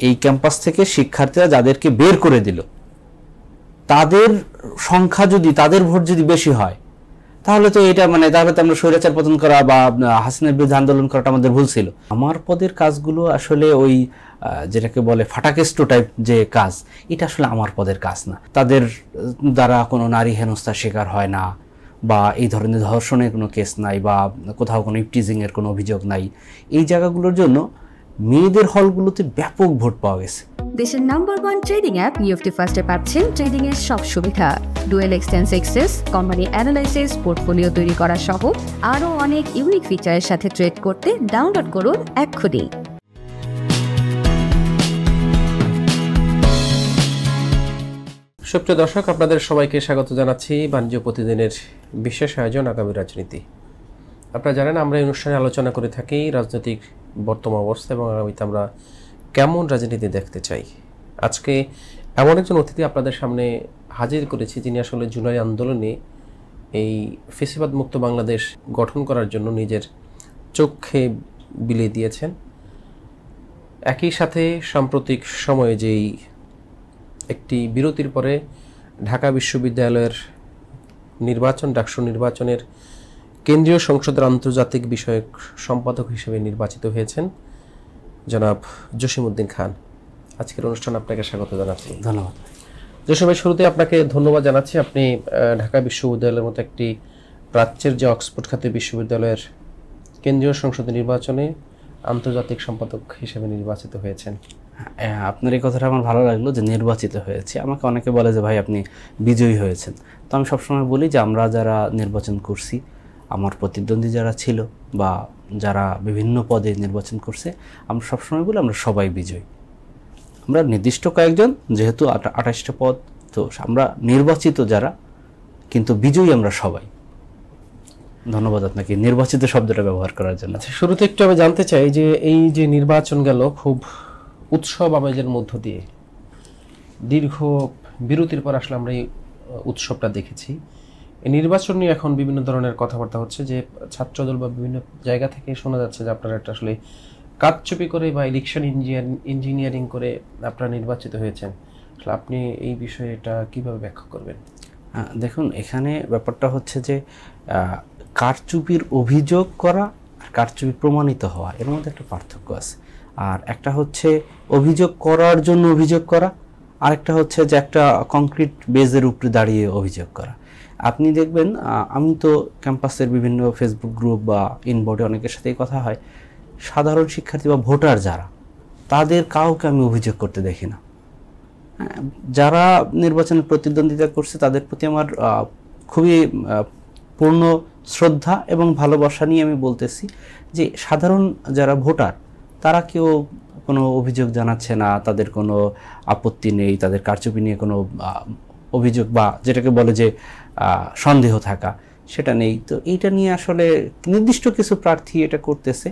এই ক্যাম্পাস থেকে শিক্ষার্থীরা যাদেরকে বের করে দিল তাদের সংখ্যা যদি তাদের ভোট যদি বেশি হয় তাহলে তো এটা তাহলে তো আমরা স্বৈরাচার পতন করা বা হাসিনার বিরুদ্ধে আন্দোলন করাটা আমাদের ভুল ছিল। আমার পদের কাজগুলো আসলে ওই যেটাকে বলে ফাটাকেস্টো টাইপ যে কাজ, এটা আসলে আমার পদের কাজ না। তাদের দ্বারা কোনো নারী হেনস্থার শিকার হয় না বা এই ধরনের ধর্ষণের কোনো কেস নাই বা কোথাও কোনো ইপটিজিংয়ের কোনো অভিযোগ নাই। এই জায়গাগুলোর জন্য মেয়েদের হলগুলোতে ব্যাপক ভোট পাওয়া গেছে। দেশের #1 ট্রেডিং অ্যাপ নিফটি ফার্স্টে পাচ্ছেন ট্রেডিং এর সব সুবিধা, dual exchange access, company analysis, portfolio তৈরি করা সহ আরও অনেক ইউনিক ফিচারের সাথে ট্রেড করতে ডাউনলোড করুন এক্ষুনি। সুপ্রিয় দর্শক, আপনাদের সবাইকে স্বাগত জানাচ্ছি বাণিজ্য প্রতিদিনের বিশেষ আয়োজন আগামী রাজনীতি। আপনারা জানেন আমরা এই অনুষ্ঠানে আলোচনা করে থাকি রাজনৈতিক বর্তমান অবস্থা এবং আগামীতে আমরা কেমন রাজনীতি দেখতে চাই। আজকে এমন একজন অতিথি আপনাদের সামনে হাজির করেছি যিনি আসলে জুলাই আন্দোলনে এই ফ্যাসিবাদ মুক্ত বাংলাদেশ গঠন করার জন্য নিজের চোখে বিলিয়ে দিয়েছেন। একই সাথে সাম্প্রতিক সময়ে যেই একটি বিরতির পরে ঢাকা বিশ্ববিদ্যালয়ের নির্বাচন, ডাকসু নির্বাচনের কেন্দ্রীয় সংসদের আন্তর্জাতিক বিষয়ক সম্পাদক হিসেবে নির্বাচিত হয়েছেন জনাব জসিমউদ্দিন খান। আজকের অনুষ্ঠানে আপনাকে স্বাগত জানাচ্ছি। ধন্যবাদ জসিম ভাই। শুরুতে আপনাকে ধন্যবাদ জানাচ্ছি, আপনি ঢাকা বিশ্ববিদ্যালয়ের মতো একটি প্রাচ্যের যে অক্সফোর্ড খ্যাতি বিশ্ববিদ্যালয়ের কেন্দ্রীয় সংসদের নির্বাচনে আন্তর্জাতিক সম্পাদক হিসেবে নির্বাচিত হয়েছেন। আপনার এই কথাটা আমার ভালো লাগলো যে নির্বাচিত হয়েছে। আমাকে অনেকে বলে যে ভাই আপনি বিজয়ী হয়েছেন, তো আমি সবসময় বলি যে আমরা যারা নির্বাচন করছি, আমার প্রতিদ্বন্দ্বী যারা ছিল বা যারা বিভিন্ন পদে নির্বাচন করছে, আমরা সবসময় বলি আমরা সবাই বিজয়ী। আমরা নির্দিষ্ট কয়েকজন, যেহেতু 28টা পদ, তো আমরা নির্বাচিত যারা, কিন্তু বিজয়ী আমরা সবাই। ধন্যবাদ আপনাকে নির্বাচিত শব্দটা ব্যবহার করার জন্য। শুরুতে একটু আমি জানতে চাই যে এই যে নির্বাচন গেল খুব উৎসব আমেজের মধ্য দিয়ে, দীর্ঘ বিরতির পর আসলে আমরা এই উৎসবটা দেখেছি। এই নির্বাচন নিয়ে এখন বিভিন্ন ধরনের কথাবার্তা হচ্ছে যে ছাত্রদল বা বিভিন্ন জায়গা থেকে শোনা যাচ্ছে যে আপনারা একটা আসলে কারচুপি করে বা ইলেকশন ইঞ্জিনিয়ারিং করে আপনারা নির্বাচিত হয়েছেন। আসলে আপনি এই বিষয়ে এটা কীভাবে ব্যাখ্যা করবেন? দেখুন, এখানে ব্যাপারটা হচ্ছে যে কারচুপির অভিযোগ করা আর কারচুপি প্রমাণিত হওয়া, এর মধ্যে একটা পার্থক্য আছে। আর একটা হচ্ছে অভিযোগ করার জন্য অভিযোগ করা, আর একটা হচ্ছে যে একটা কংক্রিট বেজের উপরে দাঁড়িয়ে অভিযোগ করা। আপনি দেখবেন, আমি তো ক্যাম্পাসের বিভিন্ন ফেসবুক গ্রুপ বা ইনবোর্ডে অনেকের সাথেই কথা হয়, সাধারণ শিক্ষার্থী বা ভোটার যারা, তাদের কাউকে আমি অভিযোগ করতে দেখি না। যারা নির্বাচনে প্রতিদ্বন্দ্বিতা করছে তাদের প্রতি আমার খুবই পূর্ণ শ্রদ্ধা এবং ভালোবাসা নিয়ে আমি বলতেছি যে সাধারণ যারা ভোটার তারা কেউ কোনো অভিযোগ জানাচ্ছে না, তাদের কোনো আপত্তি নেই, তাদের কারচুপি নিয়ে কোনো অভিযোগ বা যেটাকে বলে যে সন্দেহ থাকা, সেটা নেই। তো এইটা নিয়ে আসলে নির্দিষ্ট কিছু প্রার্থী এটা করতেছে,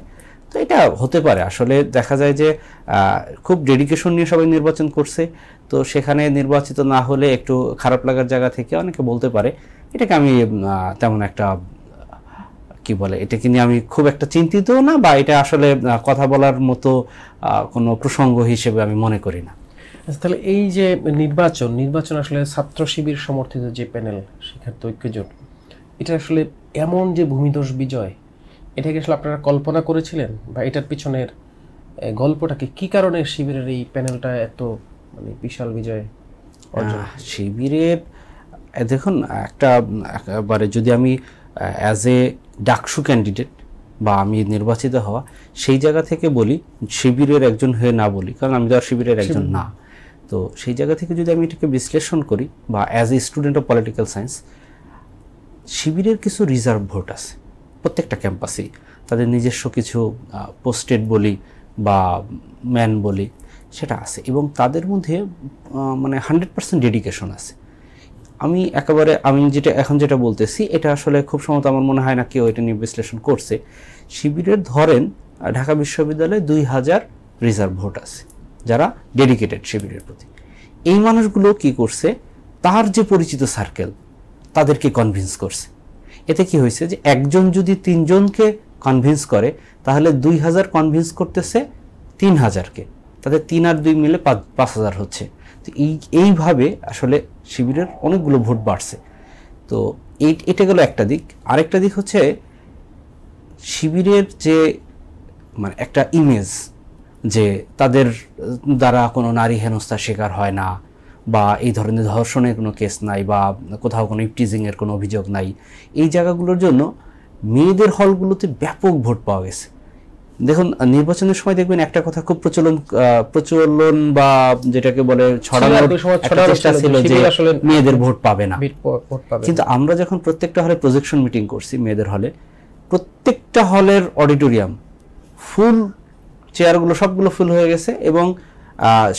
তো এটা হতে পারে। আসলে দেখা যায় যে খুব ডেডিকেশন নিয়ে সবাই নির্বাচন করছে, তো সেখানে নির্বাচিত না হলে একটু খারাপ লাগার জায়গা থেকে অনেকে বলতে পারে। এটাকে আমি তেমন একটা কি বলে, এটাকে নিয়ে আমি খুব একটা চিন্তিত না, বা এটা আসলে কথা বলার মতো কোনো প্রসঙ্গ হিসেবে আমি মনে করি না। তাহলে এই যে নির্বাচন আসলে ছাত্র শিবির সমর্থিত যে প্যানেল শিক্ষার্থী ঐক্যজোট, এটা আসলে এমন যে ভূমিধস বিজয়, এটাকে আসলে আপনারা কল্পনা করেছিলেন বা এটার পিছনের গল্পটাকে, কি কারণে শিবিরের এই প্যানেলটা এত বিশাল বিজয় অর্জন? শিবিরের দেখুন, একবারে যদি আমি অ্যাজ এ ডাকসু ক্যান্ডিডেট বা আমি নির্বাচিত হওয়া সেই জায়গা থেকে বলি, শিবিরের একজন হয়ে না বলি, কারণ আমি তো আর শিবিরের একজন না। তো সেই জায়গা থেকে যদি আমি এটাকে বিশ্লেষণ করি, বা as a student of political science, শিবিরের কিছু রিজার্ভ ভোট আছে প্রত্যেকটা ক্যাম্পাসেই। তাদের নিজস্ব কিছু পোস্টেড বলি বা ম্যান বলি, সেটা আছে, এবং তাদের মধ্যে 100% ডেডিকেশন আছে। আমি এখন যেটা বলতেছি, এটা আসলে খুব সম্ভবত আমার মনে হয় না কেউ এটা নিয়ে বিশ্লেষণ করছে। শিবিরের ধরেন ঢাকা বিশ্ববিদ্যালয়ে 2000 রিজার্ভ ভোট আছে যারা ডেডিকেটেড শিবিরের প্রতি। এই মানুষগুলো কি করছে, তার যে পরিচিত সার্কেল তাদেরকে কনভিন্স করছে। এতে কি হয়েছে যে একজন যদি 3 জনকে কনভিন্স করে, তাহলে 2000 কনভিন্স করতেছে 3000-কে, তাদের 3 আর 2 মিলে 5,000 হচ্ছে। তো এইভাবে আসলে শিবিরের অনেকগুলো ভোট বাড়ছে। তো এটা গেল একটা দিক। আরেকটা দিক হচ্ছে শিবিরের যে মানে একটা ইমেজ, যে তাদের দ্বারা কোনো নারী হেনস্থার শিকার হয় না, বা এই ধরনের ধর্ষণের কোনো কেস নাই, বা কোথাও কোনো ইপটিজিংয়ের কোনো অভিযোগ নাই, এই জায়গাগুলোর জন্য মেয়েদের হলগুলোতে ব্যাপক ভোট পাওয়া গেছে। দেখুন নির্বাচনের সময় দেখবেন একটা কথা খুব প্রচলন বা যেটাকে বলে ছড়ানোর একটা চেষ্টা ছিল যে মেয়েদের ভোট পাবে না। কিন্তু আমরা যখন প্রত্যেকটা হলে প্রজেকশন মিটিং করছি মেয়েদের হলে, প্রত্যেকটা হলের অডিটোরিয়াম ফুল, চেয়ারগুলো সবগুলো ফুল হয়ে গেছে, এবং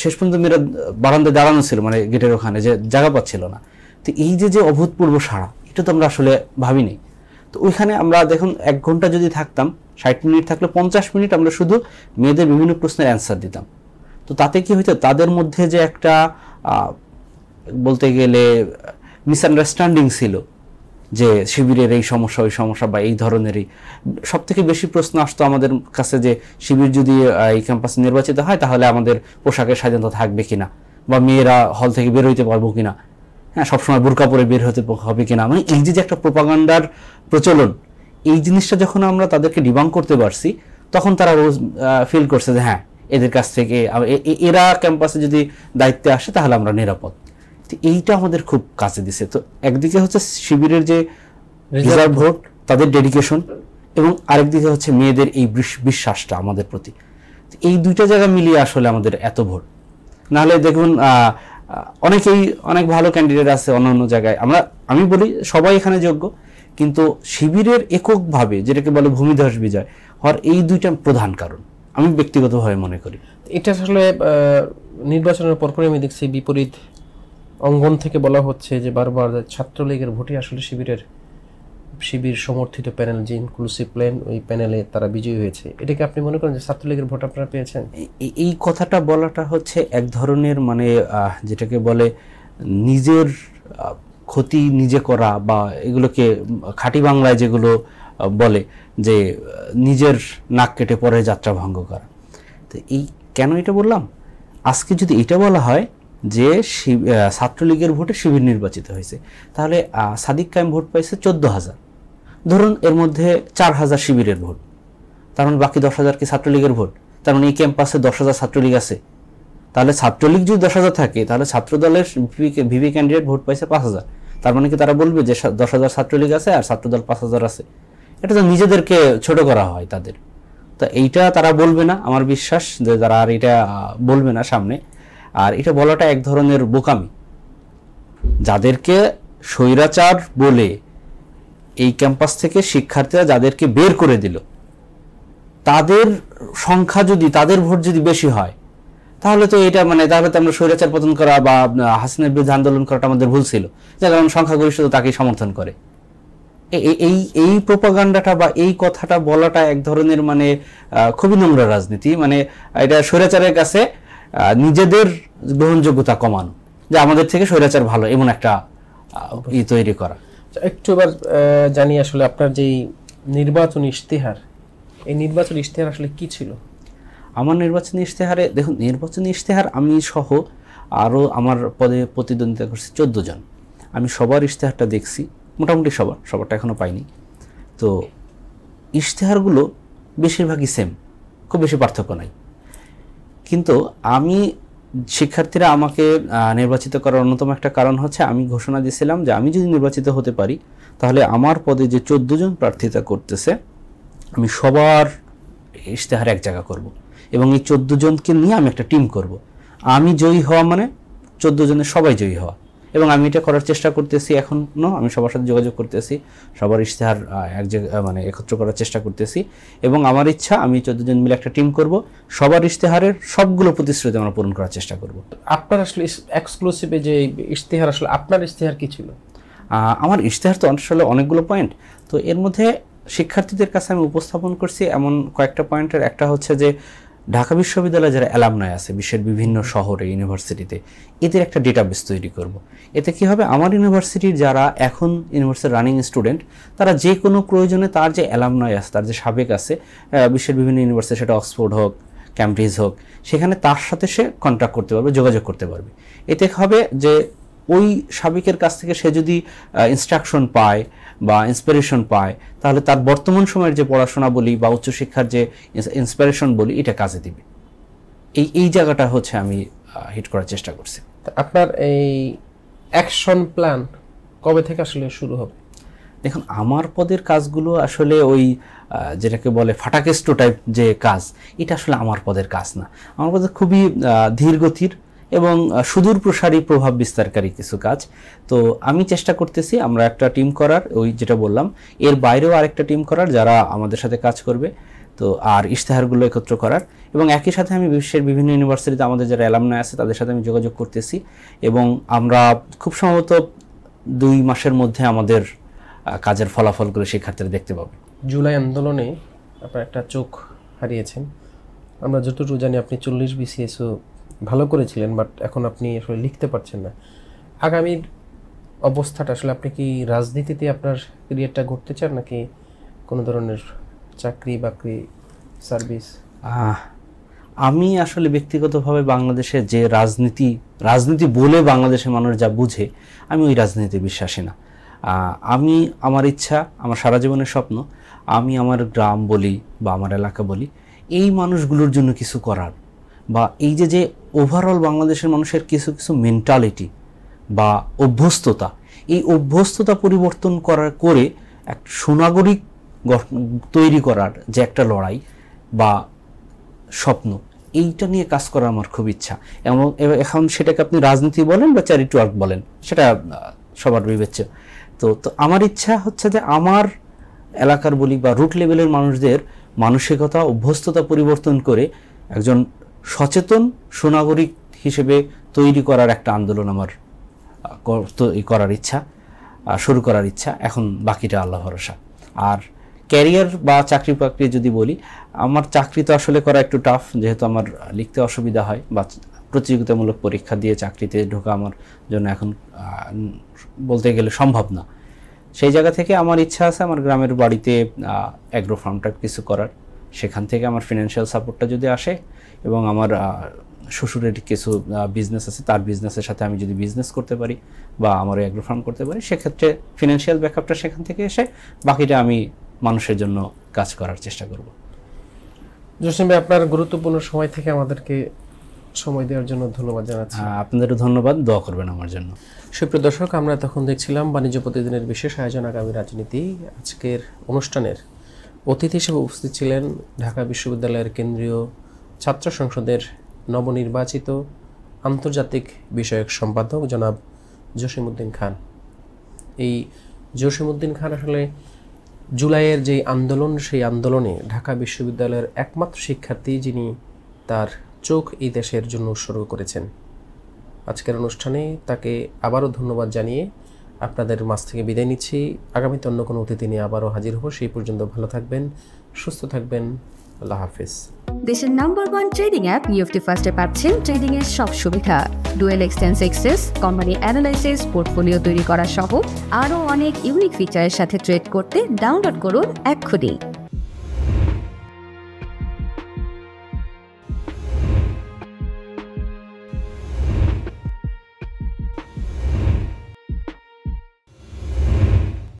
শেষ পর্যন্ত মেয়েরা বারান্দায় দাঁড়ানো ছিল, মানে গেটের ওখানে, যে জায়গা পাচ্ছিল না। তো এই যে অভূতপূর্ব সাড়া, এটা তো আমরা আসলে ভাবিনি। তো ওইখানে আমরা দেখুন 1 ঘন্টা যদি থাকতাম, 60 মিনিট থাকলে 50 মিনিট আমরা শুধু মেয়েদের বিভিন্ন প্রশ্নের অ্যান্সার দিতাম। তো তাতে কি হইতো, তাদের মধ্যে যে একটা বলতে গেলে মিসআন্ডারস্ট্যান্ডিং ছিল, যে শিবিরের এই সমস্যা ওই সমস্যা বা এই ধরনেরই, সব থেকে বেশি প্রশ্ন আসতো আমাদের কাছে যে শিবির যদি এই ক্যাম্পাসে নির্বাচিত হয় তাহলে আমাদের পোশাকের স্বাধীনতা থাকবে কিনা, বা মেয়েরা হল থেকে বের হইতে পারবো কিনা, হ্যাঁ সবসময় বোরকা পরে বের হতে হবে কিনা। মানে এই যে একটা প্রোপাগান্ডার প্রচলন, এই জিনিসটা যখন আমরা তাদেরকে ডিবাঙ্ক করতে পারছি, তখন তারা ফিল করছে যে হ্যাঁ এদের কাছ থেকে এরা ক্যাম্পাসে যদি দায়িত্বে আসে তাহলে আমরা নিরাপদ। এইটা আমাদের খুব কাছে দিছে। তো একদিকে হচ্ছে শিবিরের যে রিজার্ভ ভোট, তাদের ডেডিকেশন, এবং আরেকদিকে হচ্ছে মেয়েদের এই বিশ্বাসটা আমাদের প্রতি। এই দুইটা জায়গা মিলিয়ে আসলে আমাদের এত ভোট। নাহলে দেখুন অনেকেই অনেক ভালো ক্যান্ডিডেট আছে অন্য জায়গায়, আমি বলি সবাই এখানে যোগ্য, কিন্তু শিবিরের এককভাবে যেটাকে বলে ভূমিধস বিজয় হওয়ার এই দুইটা প্রধান কারণ আমি ব্যক্তিগতভাবে মনে করি। এটা আসলে নির্বাচনের পরপরই আমি দেখছি বিপরীত অঙ্গন থেকে বলা হচ্ছে যে বারবার ছাত্রলীগের ভোটে আসলে শিবির সমর্থিত প্যানেল, যে ইনক্লুসিভ প্ল্যান, ওই প্যানেলে তারা বিজয়ী হয়েছে। এটাকে আপনি মনে করেন যে ছাত্রলীগের ভোট আপনারা পেয়েছেন? এই কথাটা বলাটা হচ্ছে এক ধরনের মানে যেটাকে বলে নিজের ক্ষতি নিজে করা, বা এগুলোকে খাঁটি বাংলায় যেগুলো বলে যে নিজের নাক কেটে পরে যাত্রা ভঙ্গ করা। তো এই কেন এটা বললাম, আজকে যদি এটা বলা হয় যে ছাত্রলীগের ভোটে শিবির নির্বাচিত হয়েছে, তাহলে সাদিক কায়েম ভোট পাইছে 14,000, ধরুন এর মধ্যে 4,000 শিবিরের ভোট, তার মানে বাকি 10,000 কি ছাত্রলীগের ভোট। তার মানে এই ক্যাম্পাসে 10,000 ছাত্রলীগ আছে। তাহলে ছাত্রলীগ যদি 10,000 থাকে, তাহলে ছাত্রদলের ভিপি ক্যান্ডিডেট ভোট পাইছে 5,000। তার মানে কি তারা বলবে যে 10,000 ছাত্রলীগ আছে আর ছাত্রদল 5,000 আছে? এটা তো নিজেদেরকে ছোট করা হয় তাদের। তো এইটা তারা বলবে না, আমার বিশ্বাস যে তারা আর এটা বলবে না সামনে। আর এটা বলাটা এক ধরনের বোকামি। যাদেরকে স্বৈরাচার বলে এই ক্যাম্পাস থেকে শিক্ষার্থীরা যাদেরকে বের করে দিল, তাদের সংখ্যা যদি, তাদের ভোট যদি বেশি হয়, তাহলে তো এটা মানে তাহলে তো আমরা স্বৈরাচার পতন করা বা হাসিনার বিরুদ্ধে আন্দোলন করাটা আমাদের ভুল ছিল, যার কারণ সংখ্যাগরিষ্ঠতা তাকেই সমর্থন করে। এই প্রোপাগান্ডাটা বা এই কথাটা বলাটা এক ধরনের মানে খুবই নোংরা রাজনীতি। মানে এটা স্বৈরাচারের কাছে নিজেদের গ্রহণযোগ্যতা কমানো, যে আমাদের থেকে স্বৈরাচার ভালো, এমন একটা তৈরি করা। একটু এবার জানি আসলে আপনার যেই নির্বাচনী ইশতেহার, এই নির্বাচনী ইশতেহার আসলে কি ছিল? আমার নির্বাচনী ইশতেহারে দেখুন, নির্বাচনী ইশতেহার আমি সহ আরও আমার পদে প্রতিদ্বন্দ্বিতা করছি 14 জন। আমি সবার ইশতেহারটা দেখছি, মোটামুটি সবারটা এখনও পাইনি। তো ইশতেহারগুলো বেশিরভাগই সেম, খুব বেশি পার্থক্য নাই। কিন্তু আমি শিক্ষার্থীরা আমাকে নির্বাচিত করার অন্যতম একটা কারণ হচ্ছে আমি ঘোষণা দিয়েছিলাম যে আমি যদি নির্বাচিত হতে পারি তাহলে আমার পদে যে 14 জন প্রার্থিতা করতেছে আমি সবার ইশতেহার এক জায়গা করব, এবং এই 14 জনকে নিয়ে আমি একটা টিম করব। আমি জয়ী হওয়া মানে 14 জনের সবাই জয়ী হওয়া, এবং আমি এটা করার চেষ্টা করতেছি। এখনও আমি সবার সাথে যোগাযোগ করতেছি, সবার ইশতেহার এক জায়গায় মানে একত্র করার চেষ্টা করতেছি, এবং আমার ইচ্ছা আমি 14 জন মিলে একটা টিম করব, সবার ইশতেহারের সবগুলো প্রতিশ্রুতি আমরা পূরণ করার চেষ্টা করব। আপনার আসলে এক্সক্লুসিভে যে ইশতেহার, আসলে আপনার ইশতেহার কি ছিল? আমার ইশতেহার তো আসলে অনেকগুলো পয়েন্ট, তো এর মধ্যে শিক্ষার্থীদের কাছে আমি উপস্থাপন করছি এমন কয়েকটা পয়েন্টের একটা হচ্ছে যে ঢাকা বিশ্ববিদ্যালয়ে যারা অ্যালামনাই আছে বিশ্বের বিভিন্ন শহরে, ইউনিভার্সিটিতে, এদের একটা ডেটাবেস তৈরি করব। এতে কি হবে, আমার ইউনিভার্সিটির যারা এখন ইউনিভার্সিটির রানিং স্টুডেন্ট, তারা যে কোনো প্রয়োজনে তার যে অ্যালামনাই আছে, তার যে সাবেক আছে বিশ্বের বিভিন্ন ইউনিভার্সিটি, সেটা অক্সফোর্ড হোক ক্যামব্রিজ হোক, সেখানে তার সাথে সে কন্ট্যাক্ট করতে পারবে, যোগাযোগ করতে পারবে। এতে হবে যে ওই সাবিকের কাছ থেকে সে যদি ইনস্ট্রাকশন পায় বা ইন্সপিরেশন পায়, তাহলে তার বর্তমান সময়ের যে পড়াশোনা বলি বা উচ্চশিক্ষার যে ইন্সপিরেশন বলি, এটা কাজে দিবে। এই জায়গাটা হচ্ছে আমি হিট করার চেষ্টা করছি। আপনার এই অ্যাকশন প্ল্যান কবে থেকে আসলে শুরু হবে? দেখুন, আমার পদের কাজগুলো আসলে ওই যেটাকে বলে ফাটাকেস্টো টাইপ যে কাজ, এটা আসলে আমার পদের কাজ না। আমার পদের খুবই ধীর গতির এবং সুদূর প্রসারী প্রভাব বিস্তারকারী কিছু কাজ। তো আমি চেষ্টা করতেছি আমরা একটা টিম করার, ওই যেটা বললাম, এর বাইরেও আরেকটা টিম করার যারা আমাদের সাথে কাজ করবে, তো আর ইশতেহারগুলো একত্র করার, এবং একই সাথে আমি বিশ্বের বিভিন্ন ইউনিভার্সিটিতে আমাদের যারা অ্যালামনাই আছে তাদের সাথে আমি যোগাযোগ করতেছি, এবং আমরা খুব সম্ভবত 2 মাসের মধ্যে আমাদের কাজের ফলাফলগুলো শিক্ষার্থীরা দেখতে পাবে। জুলাই আন্দোলনে আপনার একটা চোখ হারিয়েছেন, আমরা যতটুকু জানি আপনি 40 BCSও ভালো করেছিলেন, বাট এখন আপনি আসলে লিখতে পারছেন না। আগামীর অবস্থাটা আসলে, আপনি কি রাজনীতিতে আপনার ক্যারিয়ারটা গড়তে চান, নাকি কোনো ধরনের চাকরি বাকরি সার্ভিস? আমি আসলে ব্যক্তিগতভাবে বাংলাদেশে যে রাজনীতি বলে বাংলাদেশের মানুষ যা বুঝে, আমি ওই রাজনীতিতে বিশ্বাসী না। আমি আমার ইচ্ছা, আমার সারা জীবনের স্বপ্ন, আমি আমার গ্রাম বলি বা আমার এলাকা বলি, এই মানুষগুলোর জন্য কিছু করার, বা এই যে ওভারঅল বাংলাদেশের মানুষের কিছু মেন্টালিটি বা অভ্যস্ততা, এই অভ্যস্ততা পরিবর্তন করে এক সুনাগরিক তৈরি করার যে একটা লড়াই বা স্বপ্ন, এইটা নিয়ে কাজ করার আমার খুব ইচ্ছা। এবং এখন সেটাকে আপনি রাজনীতি বলেন বা চ্যারিটি ওয়ার্ক বলেন, সেটা সবার বিবেচ্য। তো আমার ইচ্ছা হচ্ছে যে আমার এলাকার বলি বা রুট লেভেলের মানুষদের মানসিকতা, অভ্যস্ততা পরিবর্তন করে একজন সচেতন সুনাগরিক হিসেবে তৈরি করার একটা আন্দোলন আমার করার ইচ্ছা, শুরু করার ইচ্ছা। এখন বাকিটা আল্লাহ ভরসা। আর ক্যারিয়ার বা চাকরি বাকরি যদি বলি, আমার চাকরি তো আসলে করা একটু টাফ, যেহেতু আমার লিখতে অসুবিধা হয়, বা প্রতিযোগিতামূলক পরীক্ষা দিয়ে চাকরিতে ঢোকা আমার জন্য এখন বলতে গেলে সম্ভব না। সেই জায়গা থেকে আমার ইচ্ছা আছে আমার গ্রামের বাড়িতে অ্যাগ্রো ফার্ম টাইপ কিছু করার। সেখান থেকে আমার ফিনান্সিয়াল সাপোর্টটা যদি আসে, এবং আমার শ্বশুরের কিছু বিজনেস আছে, তার বিজনেসের সাথে আমি যদি বিজনেস করতে পারি বা আমার অ্যাগ্রো ফার্ম করতে পারি, সেক্ষেত্রে ফিনান্সিয়াল ব্যাকআপটা সেখান থেকে এসে বাকিটা আমি মানুষের জন্য কাজ করার চেষ্টা করব। জসিম ভাই, আপনার গুরুত্বপূর্ণ সময় থেকে আমাদেরকে সময় দেওয়ার জন্য ধন্যবাদ জানাচ্ছি। আপনাদেরও ধন্যবাদ, দোয়া করবেন আমার জন্য। সুপ্রিয় দর্শক, আমরা তখন দেখছিলাম বাণিজ্য প্রতিদিনের বিশেষ আয়োজন আগামী রাজনীতি। আজকের অনুষ্ঠানের অতিথি হিসেবে উপস্থিত ছিলেন ঢাকা বিশ্ববিদ্যালয়ের কেন্দ্রীয় ছাত্র সংসদের নবনির্বাচিত আন্তর্জাতিক বিষয়ক সম্পাদক জনাব জসিমউদ্দিন খান। এই জসিমউদ্দিন খান আসলে জুলাইয়ের যে আন্দোলন, সেই আন্দোলনে ঢাকা বিশ্ববিদ্যালয়ের একমাত্র শিক্ষার্থী যিনি তার চোখ এই দেশের জন্য উৎসর্গ করেছেন। আজকের অনুষ্ঠানে তাকে আবারও ধন্যবাদ জানিয়ে আপনাদের মাঝ থেকে বিদায় নিচ্ছি। আগামীতে অন্য কোনো অতিথি নিয়ে আবারও হাজির হব। সেই পর্যন্ত ভালো থাকবেন, সুস্থ থাকবেন। আল্লাহ হাফিজ। দেশের নাম্বার 1 ট্রেডিং অ্যাপ নিফটি ফার্স্টে পাচ্ছেন ট্রেডিং এর সব সুবিধা, dual এক্সটেন্স access, company analysis, portfolio তৈরি করা সহ আরও অনেক ইউনিক ফিচারের সাথে ট্রেড করতে ডাউনলোড করুন এক্ষুনি।